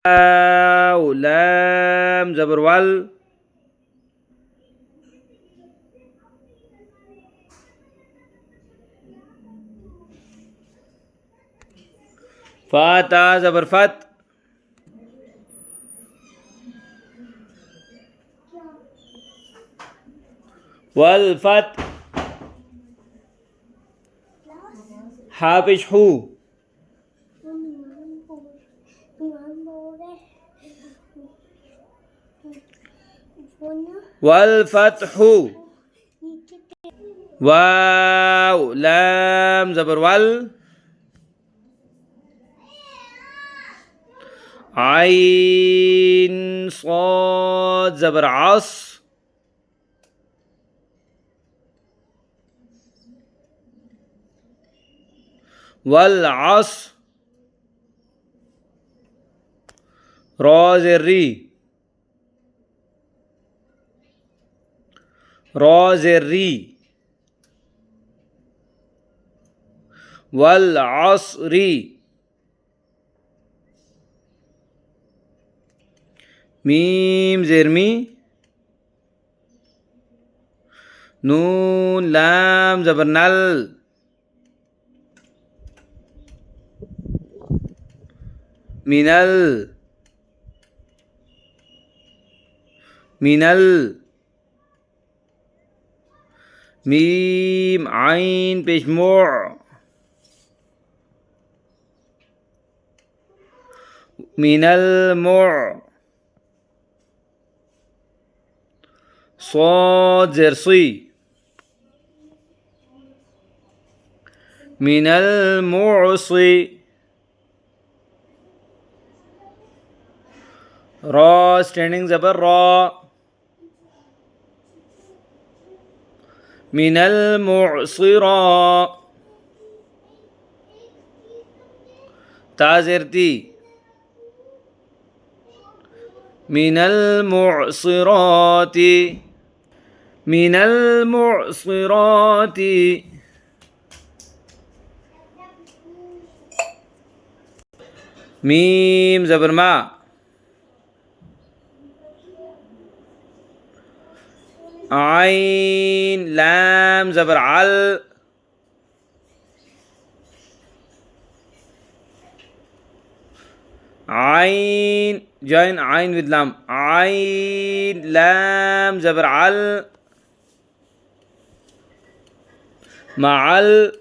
واو لام زبر وال. فا تا زبر فت. والفتح. حا پیش حو. والفتح. واو لام زبر وال. عين صاد زبر عص. والعصر. را زر ري. را زر ري. والعصر. ميم زر مي. نون لام زبر نل. منل. منل. ميم عين پیش مع. من المع. صاد زر صي. من المعصي. را standing زبر را. من المعصرة. تا زر تي. من المعصرات. من المعصرات. ميم زبر ما. عين لام زبر عل. عين join عين with لام. عين لام زبر عل. معل.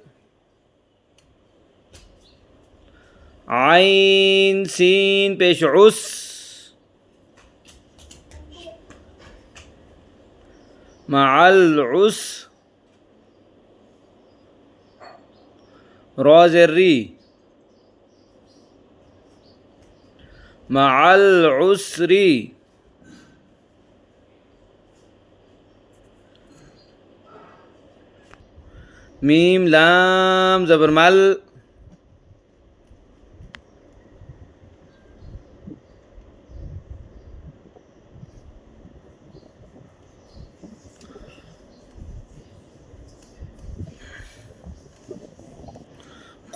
عين سين پیش عس. مع العس. را زر ري. مع العسر. ميم لام زبر مل.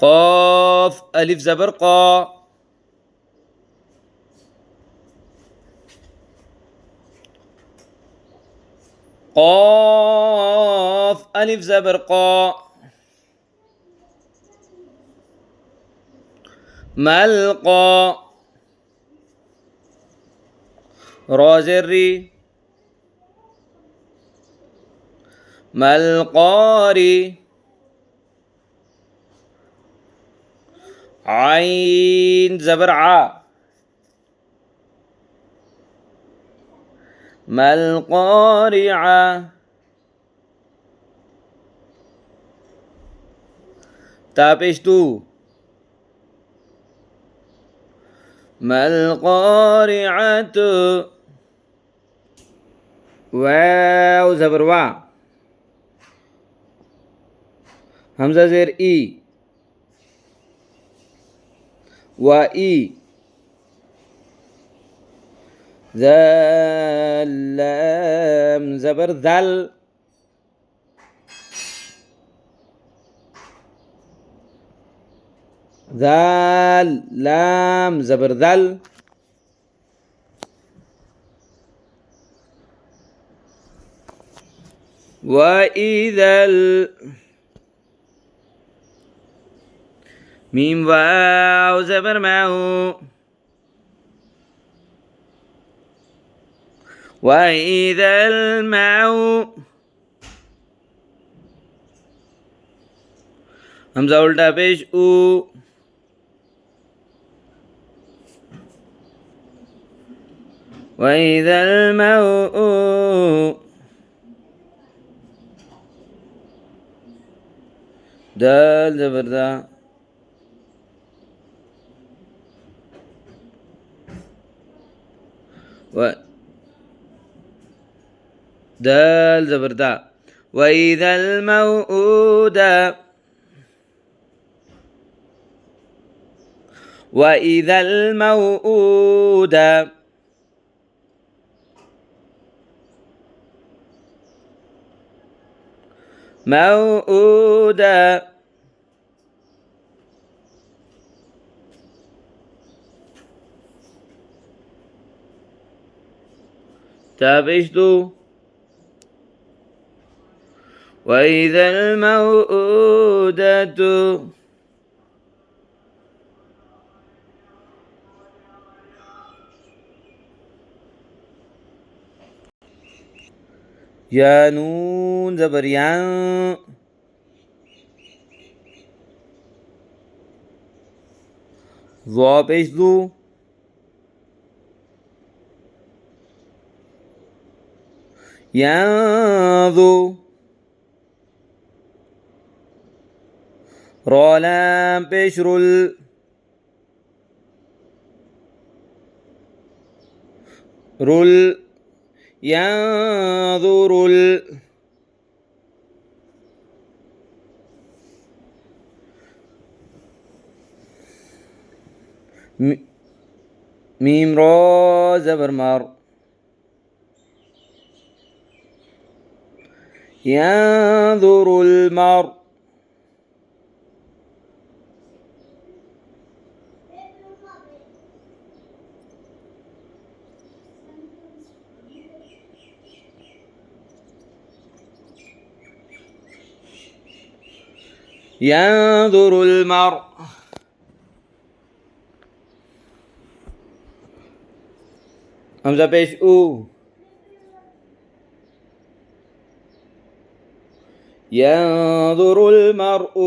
قاف ألف زبر قا. قاف ألف زبر قا. ملقى. را زر ري. ملقاري. عين زبر ع. ما القارعة. تا پیش تو. ما القارعة. واو زبر وا. همزة زير إي. وإي. ذال لام زبر ذل. ذال لام زبر ذل. وإذا ميم واو زبر معه وإذا الماء همزة उल्टा पेश ऊ وإذا الماء دال زبر دا و دال زبر دا وإذا الموءودة وإذا الموءودة موءودة تابشتو وإذا الموءودة يا نون زبر يا ضا پیش ذو ينظو را لام پیش رل رل ينظر ميم را زبر مر ينظر المر ينظر المرء همزة پیش او ينظر المرء